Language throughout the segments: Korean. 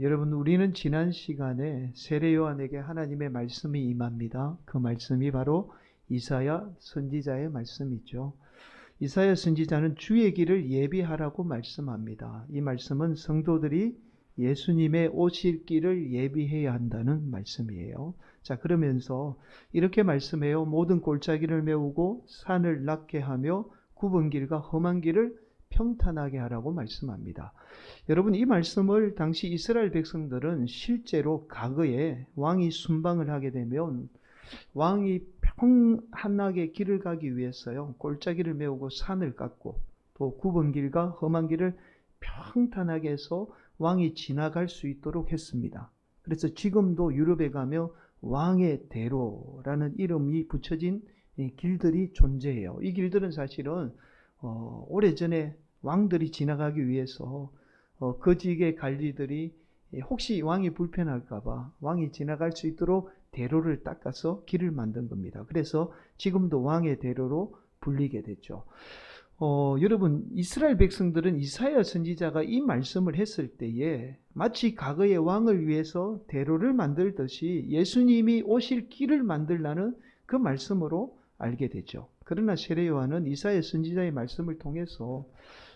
여러분, 우리는 지난 시간에 세례 요한에게 하나님의 말씀이 임합니다. 그 말씀이 바로 이사야 선지자의 말씀이죠. 이사야 선지자는 주의 길을 예비하라고 말씀합니다. 이 말씀은 성도들이 예수님의 오실 길을 예비해야 한다는 말씀이에요. 자, 그러면서 이렇게 말씀해요. 모든 골짜기를 메우고 산을 낮게 하며 굽은 길과 험한 길을 평탄하게 하라고 말씀합니다. 여러분, 이 말씀을 당시 이스라엘 백성들은 실제로 과거에 왕이 순방을 하게 되면 왕이 평안하게 길을 가기 위해서요, 골짜기를 메우고 산을 깎고 또 굽은 길과 험한 길을 평탄하게 해서 왕이 지나갈 수 있도록 했습니다. 그래서 지금도 유럽에 가면 왕의 대로라는 이름이 붙여진 길들이 존재해요. 이 길들은 사실은 오래전에 왕들이 지나가기 위해서 거지의 관리들이 혹시 왕이 불편할까봐 왕이 지나갈 수 있도록 대로를 닦아서 길을 만든 겁니다. 그래서 지금도 왕의 대로로 불리게 됐죠. 여러분, 이스라엘 백성들은 이사야 선지자가 이 말씀을 했을 때에 마치 과거의 왕을 위해서 대로를 만들듯이 예수님이 오실 길을 만들라는 그 말씀으로 알게 되죠. 그러나 세례 요한은 이사야 선지자의 말씀을 통해서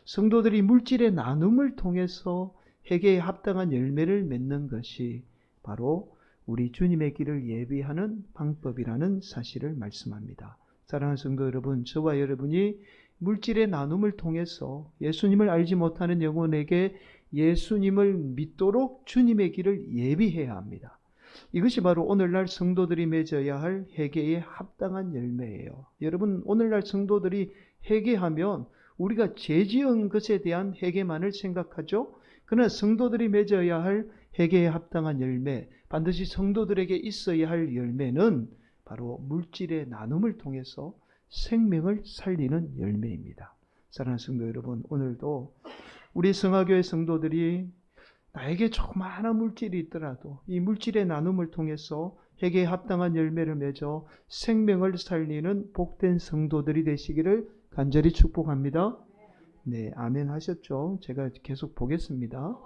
성도들이 물질의 나눔을 통해서 회개에 합당한 열매를 맺는 것이 바로 우리 주님의 길을 예비하는 방법이라는 사실을 말씀합니다. 사랑하는 성도 여러분, 저와 여러분이 물질의 나눔을 통해서 예수님을 알지 못하는 영혼에게 예수님을 믿도록 주님의 길을 예비해야 합니다. 이것이 바로 오늘날 성도들이 맺어야 할 회개에 합당한 열매예요. 여러분, 오늘날 성도들이 회개하면 우리가 죄 지은 것에 대한 회개만을 생각하죠. 그러나 성도들이 맺어야 할 회개에 합당한 열매, 반드시 성도들에게 있어야 할 열매는 바로 물질의 나눔을 통해서 생명을 살리는 열매입니다. 사랑하는 성도 여러분, 오늘도 우리 성화교회 성도들이 나에게 조그마한 물질이 있더라도 이 물질의 나눔을 통해서 회개에 합당한 열매를 맺어 생명을 살리는 복된 성도들이 되시기를 간절히 축복합니다. 네, 아멘 하셨죠? 제가 계속 보겠습니다.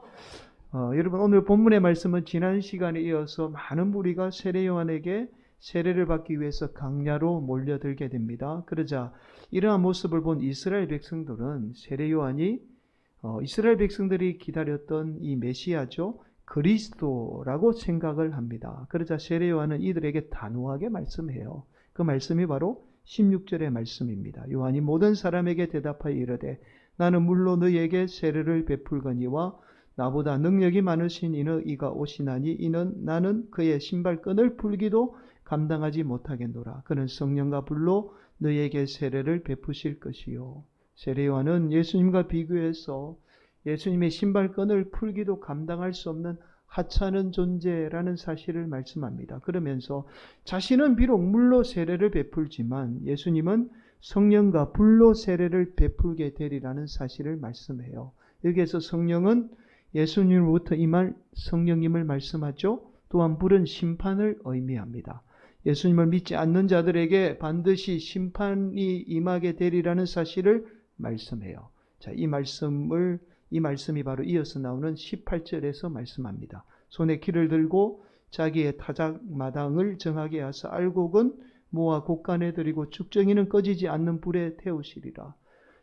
여러분, 오늘 본문의 말씀은 지난 시간에 이어서 많은 무리가 세례 요한에게 세례를 받기 위해서 강야로 몰려들게 됩니다. 그러자 이러한 모습을 본 이스라엘 백성들은 세례 요한이 이스라엘 백성들이 기다렸던 이 메시아죠, 그리스도라고 생각을 합니다. 그러자 세례 요한은 이들에게 단호하게 말씀해요. 그 말씀이 바로 16절의 말씀입니다. 요한이 모든 사람에게 대답하여 이르되 나는 물로 너희에게 세례를 베풀거니와 나보다 능력이 많으신 이가 오시나니 이는 나는 그의 신발끈을 풀기도 감당하지 못하겠노라. 그는 성령과 불로 너희에게 세례를 베푸실 것이요. 세례 요한은 예수님과 비교해서 예수님의 신발끈을 풀기도 감당할 수 없는 하찮은 존재라는 사실을 말씀합니다. 그러면서 자신은 비록 물로 세례를 베풀지만 예수님은 성령과 불로 세례를 베풀게 되리라는 사실을 말씀해요. 여기에서 성령은 예수님으로부터 임할 성령님을 말씀하죠. 또한 불은 심판을 의미합니다. 예수님을 믿지 않는 자들에게 반드시 심판이 임하게 되리라는 사실을 말씀해요. 자, 이 말씀이 바로 이어서 나오는 18절에서 말씀합니다. 손에 키를 들고 자기의 타작마당을 정하게 하사 알곡은 모아 곡간에 들이고 쭉정이는 꺼지지 않는 불에 태우시리라.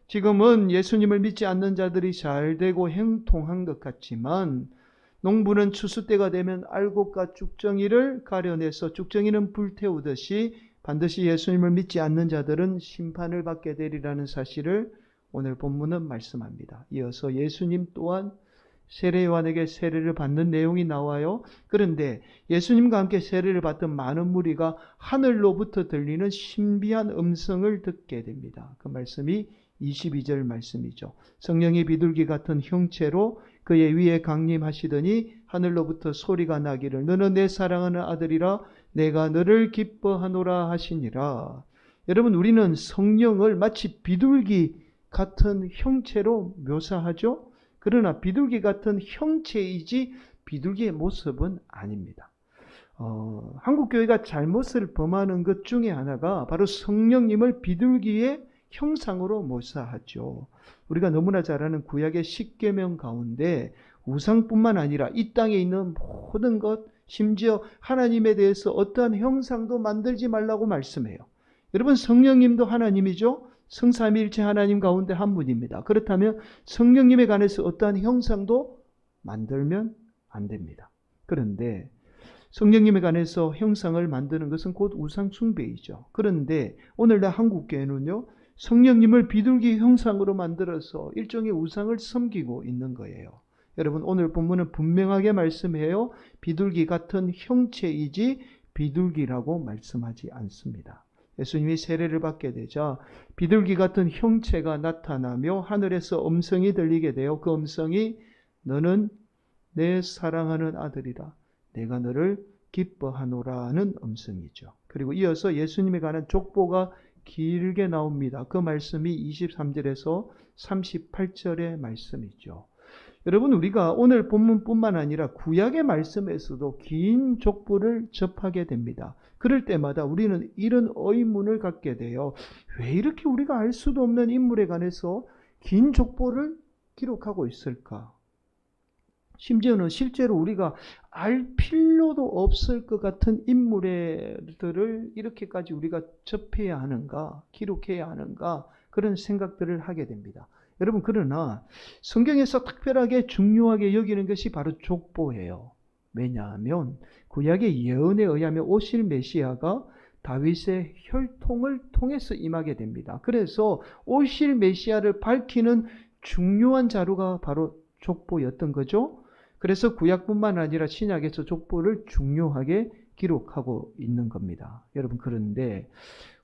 지금은 예수님을 믿지 않는 자들이 잘 되고 행통한 것 같지만 농부는 추수 때가 되면 알곡과 쭉정이를 가려내서 쭉정이는 불태우듯이 반드시 예수님을 믿지 않는 자들은 심판을 받게 되리라는 사실을 오늘 본문은 말씀합니다. 이어서 예수님 또한 세례 요한에게 세례를 받는 내용이 나와요. 그런데 예수님과 함께 세례를 받던 많은 무리가 하늘로부터 들리는 신비한 음성을 듣게 됩니다. 그 말씀이 22절 말씀이죠. 성령이 비둘기 같은 형체로 그의 위에 강림하시더니 하늘로부터 소리가 나기를 너는 내 사랑하는 아들이라 내가 너를 기뻐하노라 하시니라. 여러분, 우리는 성령을 마치 비둘기 같은 형체로 묘사하죠. 그러나 비둘기 같은 형체이지 비둘기의 모습은 아닙니다. 한국교회가 잘못을 범하는 것 중에 하나가 바로 성령님을 비둘기의 형상으로 묘사하죠. 우리가 너무나 잘 아는 구약의 십계명 가운데 우상뿐만 아니라 이 땅에 있는 모든 것, 심지어 하나님에 대해서 어떠한 형상도 만들지 말라고 말씀해요. 여러분, 성령님도 하나님이죠. 성삼위일체 하나님 가운데 한 분입니다. 그렇다면 성령님에 관해서 어떠한 형상도 만들면 안 됩니다. 그런데 성령님에 관해서 형상을 만드는 것은 곧 우상 숭배이죠. 그런데 오늘날 한국교회는요, 성령님을 비둘기 형상으로 만들어서 일종의 우상을 섬기고 있는 거예요. 여러분, 오늘 본문은 분명하게 말씀해요. 비둘기 같은 형체이지 비둘기라고 말씀하지 않습니다. 예수님이 세례를 받게 되자 비둘기 같은 형체가 나타나며 하늘에서 음성이 들리게 되어 그 음성이 너는 내 사랑하는 아들이라 내가 너를 기뻐하노라는 음성이죠. 그리고 이어서 예수님에 관한 족보가 길게 나옵니다. 그 말씀이 23절에서 38절의 말씀이죠. 여러분, 우리가 오늘 본문뿐만 아니라 구약의 말씀에서도 긴 족보를 접하게 됩니다. 그럴 때마다 우리는 이런 의문을 갖게 돼요. 왜 이렇게 우리가 알 수도 없는 인물에 관해서 긴 족보를 기록하고 있을까? 심지어는 실제로 우리가 알 필요도 없을 것 같은 인물들을 이렇게까지 우리가 접해야 하는가, 기록해야 하는가, 그런 생각들을 하게 됩니다. 여러분, 그러나 성경에서 특별하게 중요하게 여기는 것이 바로 족보예요. 왜냐하면 구약의 예언에 의하면 오실 메시아가 다윗의 혈통을 통해서 임하게 됩니다. 그래서 오실 메시아를 밝히는 중요한 자료가 바로 족보였던 거죠. 그래서 구약뿐만 아니라 신약에서 족보를 중요하게 기록하고 있는 겁니다. 여러분, 그런데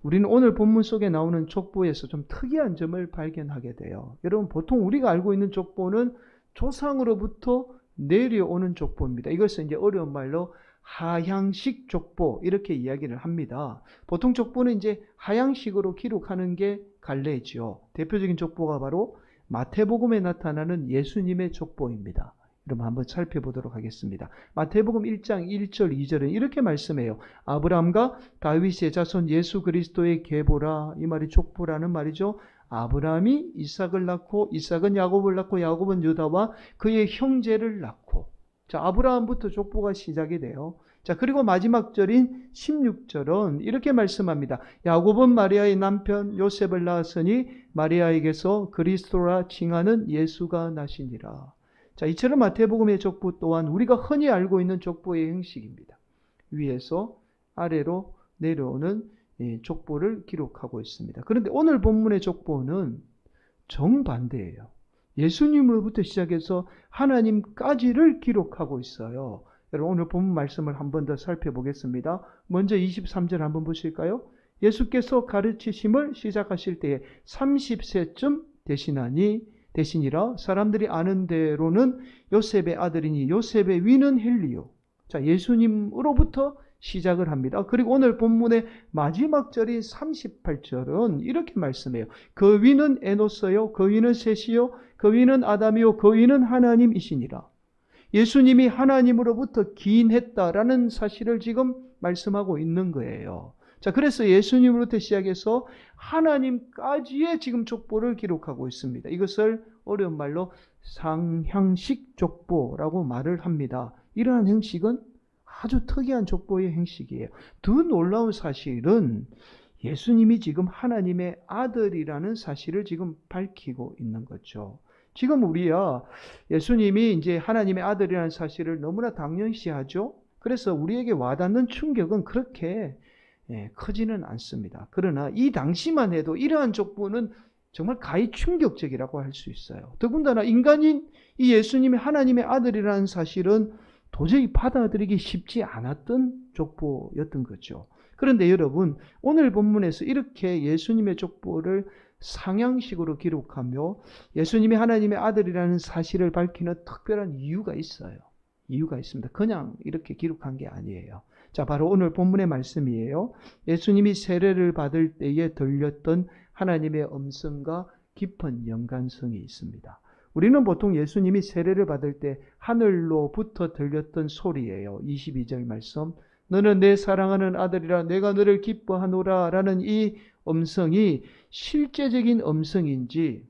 우리는 오늘 본문 속에 나오는 족보에서 좀 특이한 점을 발견하게 돼요. 여러분, 보통 우리가 알고 있는 족보는 조상으로부터 내려오는 족보입니다. 이것은 이제 어려운 말로 하향식 족보 이렇게 이야기를 합니다. 보통 족보는 이제 하향식으로 기록하는 게 관례죠. 대표적인 족보가 바로 마태복음에 나타나는 예수님의 족보입니다. 그럼 한번 살펴보도록 하겠습니다. 마태복음 1장 1절 2절은 이렇게 말씀해요. 아브라함과 다윗의 자손 예수 그리스도의 계보라. 이 말이 족보라는 말이죠. 아브라함이 이삭을 낳고 이삭은 야곱을 낳고 야곱은 유다와 그의 형제를 낳고. 자, 아브라함부터 족보가 시작이 돼요. 자, 그리고 마지막 절인 16절은 이렇게 말씀합니다. 야곱은 마리아의 남편 요셉을 낳았으니 마리아에게서 그리스도라 칭하는 예수가 나시니라. 자, 이처럼 마태복음의 족보 또한 우리가 흔히 알고 있는 족보의 형식입니다. 위에서 아래로 내려오는 족보를 기록하고 있습니다. 그런데 오늘 본문의 족보는 정반대예요. 예수님으로부터 시작해서 하나님까지를 기록하고 있어요. 여러분, 오늘 본문 말씀을 한 번 더 살펴보겠습니다. 먼저 23절 한번 보실까요? 예수께서 가르치심을 시작하실 때에 30세쯤 되시니라. 사람들이 아는 대로는 요셉의 아들이니 요셉의 위는 헬리요. 자, 예수님으로부터 시작을 합니다. 그리고 오늘 본문의 마지막 절인 38절은 이렇게 말씀해요. 그 위는 에노스요, 그 위는 셋이요, 그 위는 아담이요, 그 위는 하나님이시니라. 예수님이 하나님으로부터 기인했다라는 사실을 지금 말씀하고 있는 거예요. 자, 그래서 예수님으로부터 시작해서 하나님까지의 지금 족보를 기록하고 있습니다. 이것을 어려운 말로 상향식 족보라고 말을 합니다. 이러한 형식은 아주 특이한 족보의 형식이에요. 더 놀라운 사실은 예수님이 지금 하나님의 아들이라는 사실을 지금 밝히고 있는 거죠. 지금 우리야 예수님이 이제 하나님의 아들이라는 사실을 너무나 당연시하죠. 그래서 우리에게 와닿는 충격은 그렇게 크지는 않습니다. 그러나 이 당시만 해도 이러한 족보는 정말 가히 충격적이라고 할 수 있어요. 더군다나 인간인 이 예수님이 하나님의 아들이라는 사실은 도저히 받아들이기 쉽지 않았던 족보였던 거죠. 그런데 여러분, 오늘 본문에서 이렇게 예수님의 족보를 상향식으로 기록하며 예수님이 하나님의 아들이라는 사실을 밝히는 특별한 이유가 있어요. 이유가 있습니다. 그냥 이렇게 기록한 게 아니에요. 자, 바로 오늘 본문의 말씀이에요. 예수님이 세례를 받을 때에 들렸던 하나님의 음성과 깊은 연관성이 있습니다. 우리는 보통 예수님이 세례를 받을 때 하늘로부터 들렸던 소리예요. 22절 말씀. 너는 내 사랑하는 아들이라 내가 너를 기뻐하노라 라는 이 음성이 실제적인 음성인지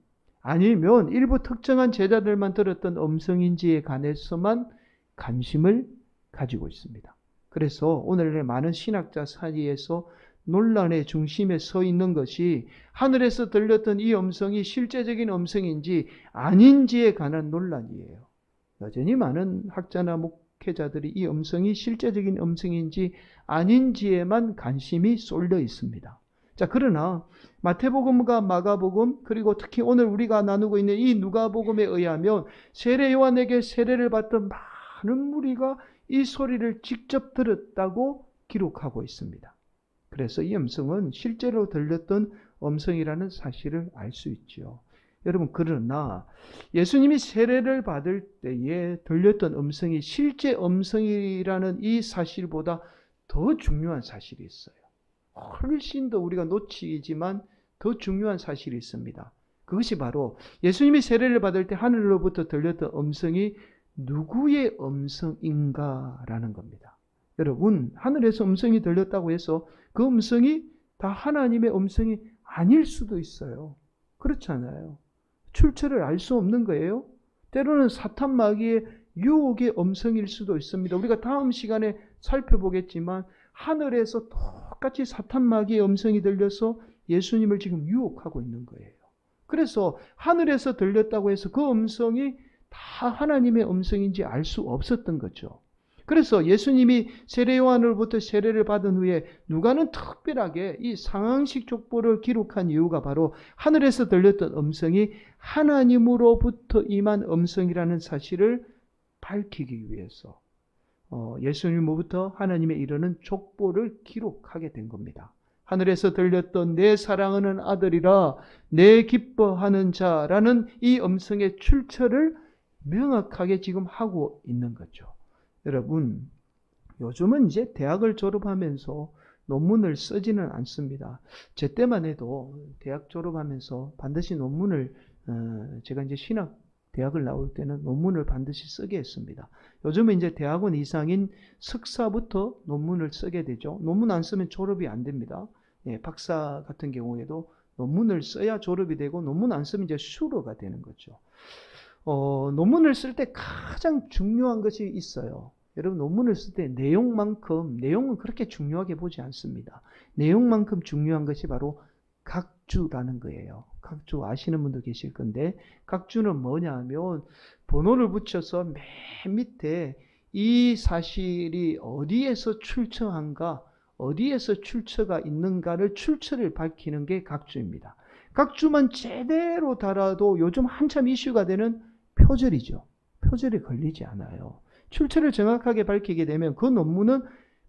아니면 일부 특정한 제자들만 들었던 음성인지에 관해서만 관심을 가지고 있습니다. 그래서 오늘날 많은 신학자 사이에서 논란의 중심에 서 있는 것이 하늘에서 들렸던 이 음성이 실제적인 음성인지 아닌지에 관한 논란이에요. 여전히 많은 학자나 목회자들이 이 음성이 실제적인 음성인지 아닌지에만 관심이 쏠려 있습니다. 자, 그러나 마태복음과 마가복음 그리고 특히 오늘 우리가 나누고 있는 이 누가복음에 의하면 세례 요한에게 세례를 받던 많은 무리가 이 소리를 직접 들었다고 기록하고 있습니다. 그래서 이 음성은 실제로 들렸던 음성이라는 사실을 알 수 있죠. 여러분, 그러나 예수님이 세례를 받을 때에 들렸던 음성이 실제 음성이라는 이 사실보다 더 중요한 사실이 있어요. 훨씬 더 우리가 놓치지만 더 중요한 사실이 있습니다. 그것이 바로 예수님이 세례를 받을 때 하늘로부터 들렸던 음성이 누구의 음성인가라는 겁니다. 여러분, 하늘에서 음성이 들렸다고 해서 그 음성이 다 하나님의 음성이 아닐 수도 있어요. 그렇잖아요. 출처를 알 수 없는 거예요. 때로는 사탄 마귀의 유혹의 음성일 수도 있습니다. 우리가 다음 시간에 살펴보겠지만 하늘에서 똑같이 사탄 마귀의 음성이 들려서 예수님을 지금 유혹하고 있는 거예요. 그래서 하늘에서 들렸다고 해서 그 음성이 다 하나님의 음성인지 알 수 없었던 거죠. 그래서 예수님이 세례 요한으로부터 세례를 받은 후에 누가는 특별하게 이 상황식 족보를 기록한 이유가 바로 하늘에서 들렸던 음성이 하나님으로부터 임한 음성이라는 사실을 밝히기 위해서 예수님으로부터 하나님에 이르는 족보를 기록하게 된 겁니다. 하늘에서 들렸던 내 사랑하는 아들이라 내 기뻐하는 자라는 이 음성의 출처를 명확하게 지금 하고 있는 거죠. 여러분, 요즘은 이제 대학을 졸업하면서 논문을 쓰지는 않습니다. 제 때만 해도 대학 졸업하면서 반드시 논문을 제가 이제 신학 대학을 나올 때는 논문을 반드시 쓰게 했습니다. 요즘은 이제 대학원 이상인 석사부터 논문을 쓰게 되죠. 논문 안 쓰면 졸업이 안 됩니다. 예, 박사 같은 경우에도 논문을 써야 졸업이 되고 논문 안 쓰면 이제 수료가 되는 거죠. 논문을 쓸 때 가장 중요한 것이 있어요. 여러분, 논문을 쓸 때 내용은 그렇게 중요하게 보지 않습니다. 내용만큼 중요한 것이 바로 각주라는 거예요. 각주 아시는 분도 계실 건데, 각주는 뭐냐 하면 번호를 붙여서 맨 밑에 이 사실이 어디에서 출처한가, 어디에서 출처가 있는가를 출처를 밝히는 게 각주입니다. 각주만 제대로 달아도 요즘 한참 이슈가 되는 표절이죠. 표절이 걸리지 않아요. 출처를 정확하게 밝히게 되면 그 논문은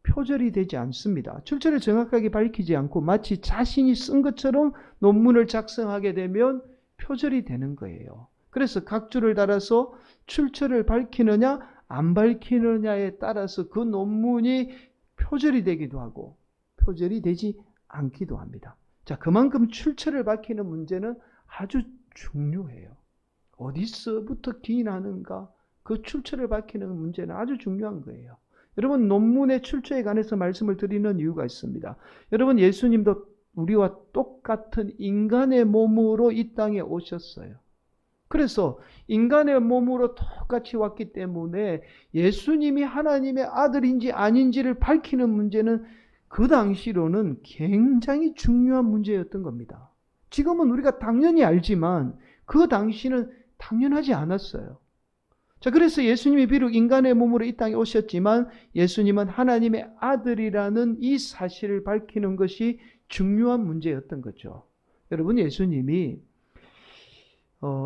표절이 되지 않습니다. 출처를 정확하게 밝히지 않고 마치 자신이 쓴 것처럼 논문을 작성하게 되면 표절이 되는 거예요. 그래서 각주를 달아서 출처를 밝히느냐 안 밝히느냐에 따라서 그 논문이 표절이 되기도 하고 표절이 되지 않기도 합니다. 자, 그만큼 출처를 밝히는 문제는 아주 중요해요. 어디서부터 기인하는가, 그 출처를 밝히는 문제는 아주 중요한 거예요. 여러분, 논문의 출처에 관해서 말씀을 드리는 이유가 있습니다. 여러분, 예수님도 우리와 똑같은 인간의 몸으로 이 땅에 오셨어요. 그래서 인간의 몸으로 똑같이 왔기 때문에 예수님이 하나님의 아들인지 아닌지를 밝히는 문제는 그 당시로는 굉장히 중요한 문제였던 겁니다. 지금은 우리가 당연히 알지만 그 당시는 당연하지 않았어요. 자, 그래서 예수님이 비록 인간의 몸으로 이 땅에 오셨지만 예수님은 하나님의 아들이라는 이 사실을 밝히는 것이 중요한 문제였던 거죠. 여러분, 예수님이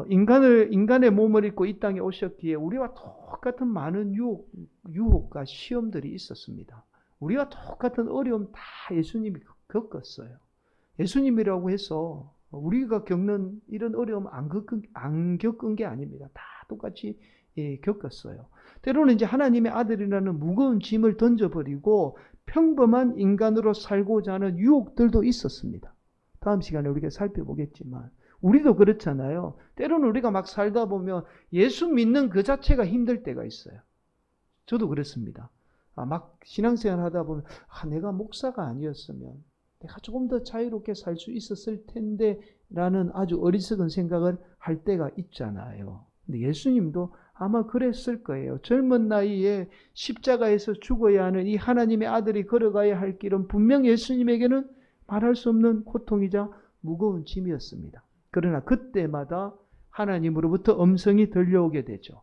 인간의 몸을 입고 이 땅에 오셨기에 우리와 똑같은 많은 유혹과 시험들이 있었습니다. 우리와 똑같은 어려움 다 예수님이 겪었어요. 예수님이라고 해서 우리가 겪는 이런 어려움 안 겪은 게 아닙니다. 다 똑같이 겪었어요. 때로는 이제 하나님의 아들이라는 무거운 짐을 던져버리고 평범한 인간으로 살고자 하는 유혹들도 있었습니다. 다음 시간에 우리가 살펴보겠지만 우리도 그렇잖아요. 때로는 우리가 막 살다 보면 예수 믿는 그 자체가 힘들 때가 있어요. 저도 그렇습니다. 막 신앙생활 하다 보면 내가 목사가 아니었으면, 내가 조금 더 자유롭게 살 수 있었을 텐데 라는 아주 어리석은 생각을 할 때가 있잖아요. 근데 예수님도 아마 그랬을 거예요. 젊은 나이에 십자가에서 죽어야 하는 이 하나님의 아들이 걸어가야 할 길은 분명 예수님에게는 말할 수 없는 고통이자 무거운 짐이었습니다. 그러나 그때마다 하나님으로부터 음성이 들려오게 되죠.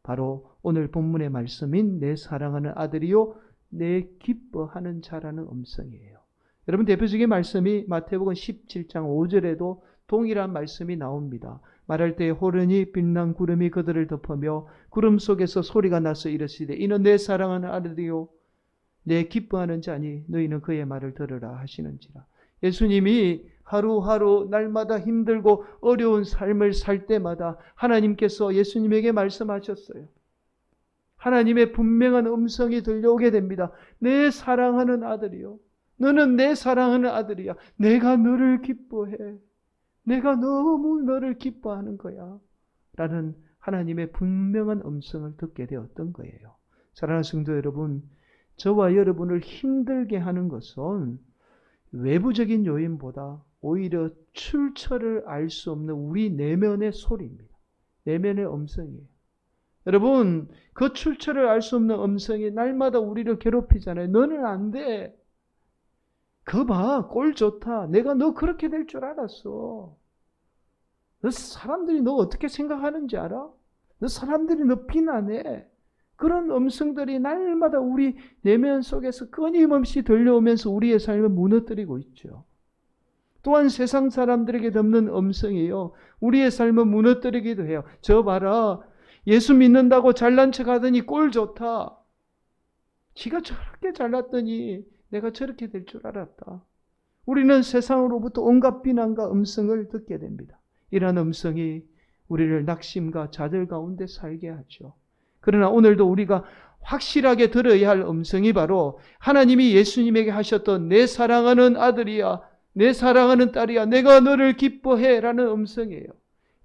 바로 오늘 본문의 말씀인 내 사랑하는 아들이요 내 기뻐하는 자라는 음성이에요. 여러분 대표적인 말씀이 마태복음 17장 5절에도 동일한 말씀이 나옵니다. 말할 때에 호련히 빛난 구름이 그들을 덮으며 구름 속에서 소리가 나서 이르시되 이는 내 사랑하는 아들이요 내 기뻐하는 자니 너희는 그의 말을 들으라 하시는지라. 예수님이 하루하루 날마다 힘들고 어려운 삶을 살 때마다 하나님께서 예수님에게 말씀하셨어요. 하나님의 분명한 음성이 들려오게 됩니다. 내 사랑하는 아들이요 너는 내 사랑하는 아들이야. 내가 너를 기뻐해. 내가 너무 너를 기뻐하는 거야. 라는 하나님의 분명한 음성을 듣게 되었던 거예요. 사랑하는 성도 여러분, 저와 여러분을 힘들게 하는 것은 외부적인 요인보다 오히려 출처를 알 수 없는 우리 내면의 소리입니다. 내면의 음성이에요. 여러분, 그 출처를 알 수 없는 음성이 날마다 우리를 괴롭히잖아요. 너는 안 돼. 그거 봐, 꼴 좋다. 내가 너 그렇게 될 줄 알았어. 너 사람들이 너 어떻게 생각하는지 알아? 너 사람들이 너 비난해. 그런 음성들이 날마다 우리 내면 속에서 끊임없이 들려오면서 우리의 삶을 무너뜨리고 있죠. 또한 세상 사람들에게 듣는 음성이요. 우리의 삶을 무너뜨리기도 해요. 저 봐라. 예수 믿는다고 잘난 척 하더니 꼴 좋다. 지가 저렇게 잘났더니 내가 저렇게 될 줄 알았다. 우리는 세상으로부터 온갖 비난과 음성을 듣게 됩니다. 이러한 음성이 우리를 낙심과 좌절 가운데 살게 하죠. 그러나 오늘도 우리가 확실하게 들어야 할 음성이 바로 하나님이 예수님에게 하셨던 내 사랑하는 아들이야, 내 사랑하는 딸이야, 내가 너를 기뻐해 라는 음성이에요.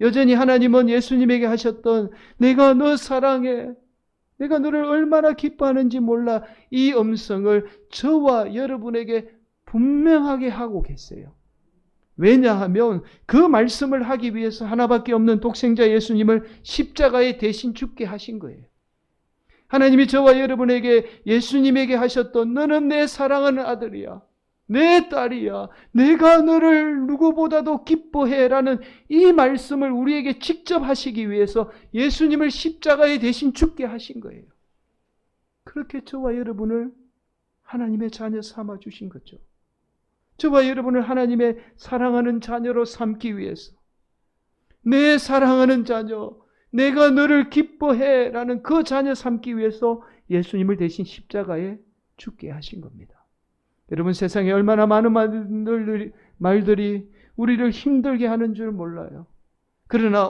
여전히 하나님은 예수님에게 하셨던 내가 너 사랑해, 내가 너를 얼마나 기뻐하는지 몰라 이 음성을 저와 여러분에게 분명하게 하고 계세요. 왜냐하면 그 말씀을 하기 위해서 하나밖에 없는 독생자 예수님을 십자가에 대신 죽게 하신 거예요. 하나님이 저와 여러분에게 예수님에게 하셨던 너는 내 사랑하는 아들이야, 내 딸이야, 내가 너를 누구보다도 기뻐해라는 이 말씀을 우리에게 직접 하시기 위해서 예수님을 십자가에 대신 죽게 하신 거예요. 그렇게 저와 여러분을 하나님의 자녀 삼아 주신 거죠. 저와 여러분을 하나님의 사랑하는 자녀로 삼기 위해서 내 사랑하는 자녀, 내가 너를 기뻐해 라는 그 자녀 삼기 위해서 예수님을 대신 십자가에 죽게 하신 겁니다. 여러분 세상에 얼마나 많은 말들이 우리를 힘들게 하는 줄 몰라요. 그러나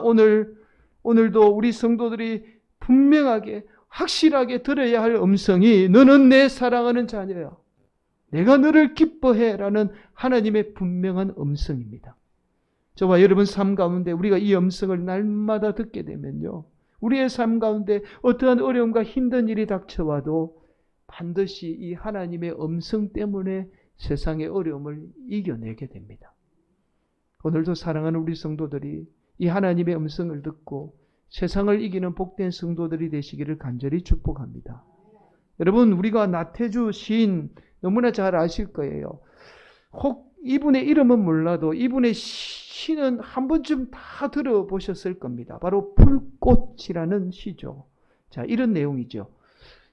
오늘도 우리 성도들이 분명하게 확실하게 들어야 할 음성이 너는 내 사랑하는 자녀야. 내가 너를 기뻐해 라는 하나님의 분명한 음성입니다. 저와 여러분 삶 가운데 우리가 이 음성을 날마다 듣게 되면요. 우리의 삶 가운데 어떠한 어려움과 힘든 일이 닥쳐와도 반드시 이 하나님의 음성 때문에 세상의 어려움을 이겨내게 됩니다. 오늘도 사랑하는 우리 성도들이 이 하나님의 음성을 듣고 세상을 이기는 복된 성도들이 되시기를 간절히 축복합니다. 여러분 우리가 나태주 시인 너무나 잘 아실 거예요. 혹 이분의 이름은 몰라도 이분의 시는 한 번쯤 다 들어보셨을 겁니다. 바로 풀꽃이라는 시죠. 자, 이런 내용이죠.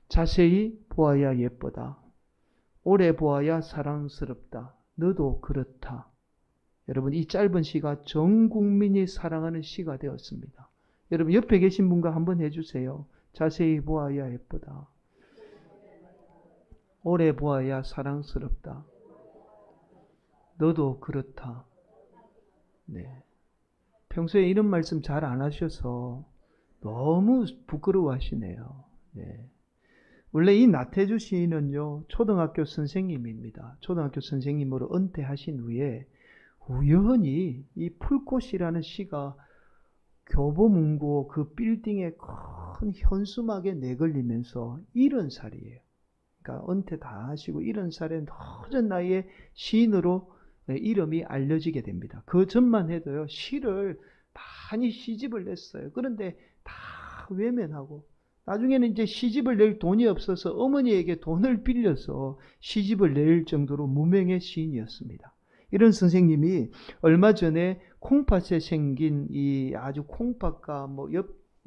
자세히 보아야 예쁘다. 오래 보아야 사랑스럽다. 너도 그렇다. 여러분 이 짧은 시가 전 국민이 사랑하는 시가 되었습니다. 여러분 옆에 계신 분과 한번 해주세요. 자세히 보아야 예쁘다. 오래 보아야 사랑스럽다. 너도 그렇다. 네. 평소에 이런 말씀 잘 안 하셔서 너무 부끄러워하시네요. 네. 원래 이 나태주 시인은요, 초등학교 선생님입니다. 초등학교 선생님으로 은퇴하신 후에 우연히 이 풀꽃이라는 시가 교보문고 그 빌딩에 큰 현수막에 내걸리면서 70살이에요. 그러니까 은퇴 다 하시고 70살의 늦은 나이에 시인으로 이름이 알려지게 됩니다. 그 전만 해도요, 시를 많이 시집을 냈어요. 그런데 다 외면하고, 나중에는 이제 시집을 낼 돈이 없어서 어머니에게 돈을 빌려서 시집을 낼 정도로 무명의 시인이었습니다. 이런 선생님이 얼마 전에 콩팥에 생긴 이 아주 콩팥과 뭐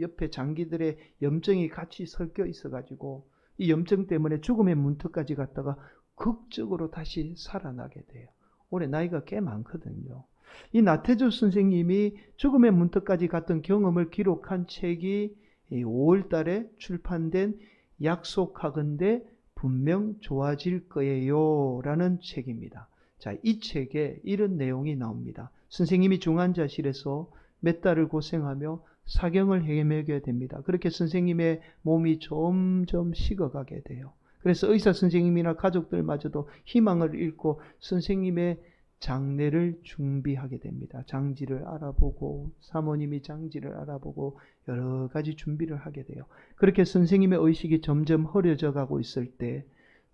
옆에 장기들의 염증이 같이 섞여 있어가지고 이 염증 때문에 죽음의 문턱까지 갔다가 극적으로 다시 살아나게 돼요. 올해 나이가 꽤 많거든요. 이 나태주 선생님이 죽음의 문턱까지 갔던 경험을 기록한 책이 5월 달에 출판된 약속하건대 분명 좋아질 거예요 라는 책입니다. 자, 이 책에 이런 내용이 나옵니다. 선생님이 중환자실에서 몇 달을 고생하며 사경을 헤매게 됩니다. 그렇게 선생님의 몸이 점점 식어가게 돼요. 그래서 의사 선생님이나 가족들마저도 희망을 잃고 선생님의 장례를 준비하게 됩니다. 장지를 알아보고 사모님이 장지를 알아보고 여러 가지 준비를 하게 돼요. 그렇게 선생님의 의식이 점점 흐려져 가고 있을 때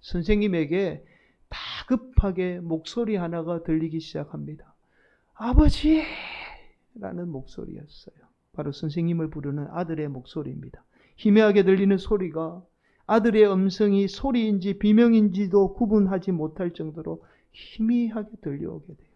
선생님에게 다급하게 목소리 하나가 들리기 시작합니다. 아버지! 라는 목소리였어요. 바로 선생님을 부르는 아들의 목소리입니다. 희미하게 들리는 소리가 아들의 음성이 소리인지 비명인지도 구분하지 못할 정도로 희미하게 들려오게 돼요.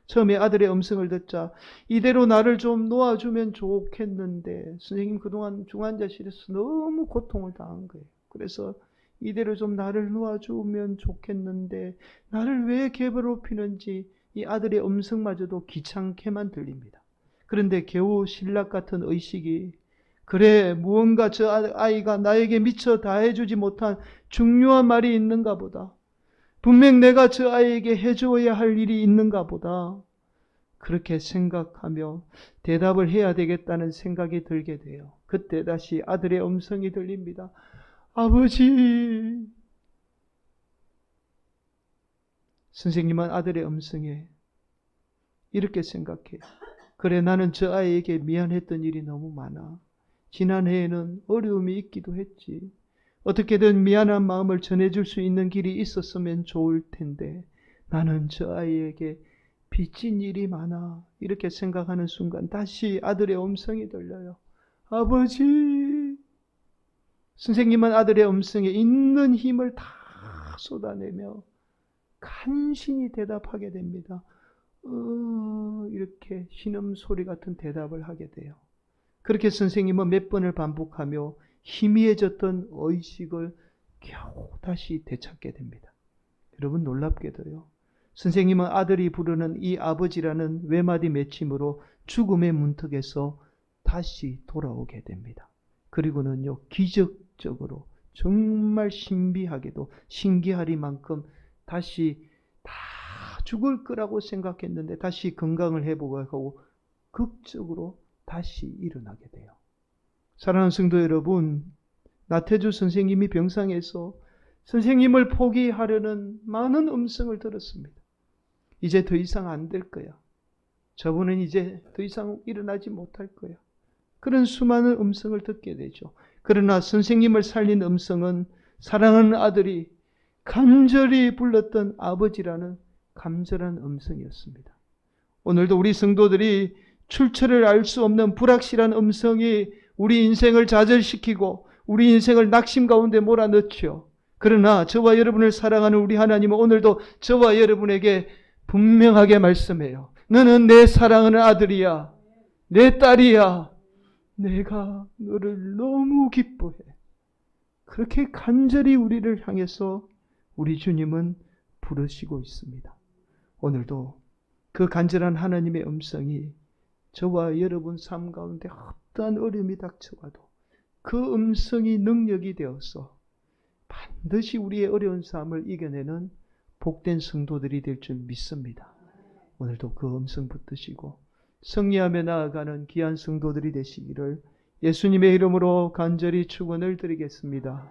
처음에 아들의 음성을 듣자 이대로 나를 좀 놓아주면 좋겠는데, 선생님 그동안 중환자실에서 너무 고통을 당한 거예요. 그래서 이대로 좀 나를 놓아주면 좋겠는데 나를 왜 괴롭히는지 이 아들의 음성마저도 귀찮게만 들립니다. 그런데 겨우 신락 같은 의식이 그래, 무언가 저 아이가 나에게 미처 다해주지 못한 중요한 말이 있는가 보다. 분명 내가 저 아이에게 해주어야 할 일이 있는가 보다. 그렇게 생각하며 대답을 해야 되겠다는 생각이 들게 돼요. 그때 다시 아들의 음성이 들립니다. 아버지. 선생님은 아들의 음성에 이렇게 생각해요. 그래, 나는 저 아이에게 미안했던 일이 너무 많아. 지난해에는 어려움이 있기도 했지. 어떻게든 미안한 마음을 전해줄 수 있는 길이 있었으면 좋을 텐데 나는 저 아이에게 빚진 일이 많아. 이렇게 생각하는 순간 다시 아들의 음성이 들려요. 아버지. 선생님은 아들의 음성에 있는 힘을 다 쏟아내며 간신히 대답하게 됩니다. 이렇게 신음소리 같은 대답을 하게 돼요. 그렇게 선생님은 몇 번을 반복하며 희미해졌던 의식을 겨우 다시 되찾게 됩니다. 여러분, 놀랍게도요, 선생님은 아들이 부르는 이 아버지라는 외마디 맺힘으로 죽음의 문턱에서 다시 돌아오게 됩니다. 그리고는요, 기적적으로 정말 신비하게도 신기하리만큼 다시 다 죽을 거라고 생각했는데 다시 건강을 회복하고 극적으로 다시 일어나게 돼요. 사랑하는 성도 여러분, 나태주 선생님이 병상에서 선생님을 포기하려는 많은 음성을 들었습니다. 이제 더 이상 안 될 거야. 저분은 이제 더 이상 일어나지 못할 거야. 그런 수많은 음성을 듣게 되죠. 그러나 선생님을 살린 음성은 사랑하는 아들이 간절히 불렀던 아버지라는 간절한 음성이었습니다. 오늘도 우리 성도들이 출처를 알 수 없는 불확실한 음성이 우리 인생을 좌절시키고 우리 인생을 낙심 가운데 몰아넣죠. 그러나 저와 여러분을 사랑하는 우리 하나님은 오늘도 저와 여러분에게 분명하게 말씀해요. 너는 내 사랑하는 아들이야. 내 딸이야. 내가 너를 너무 기뻐해. 그렇게 간절히 우리를 향해서 우리 주님은 부르시고 있습니다. 오늘도 그 간절한 하나님의 음성이 저와 여러분 삶 가운데 어떠한 어려움이 닥쳐와도 그 음성이 능력이 되어서 반드시 우리의 어려운 삶을 이겨내는 복된 성도들이 될 줄 믿습니다. 오늘도 그 음성 붙드시고 승리하며 나아가는 귀한 성도들이 되시기를 예수님의 이름으로 간절히 축원을 드리겠습니다.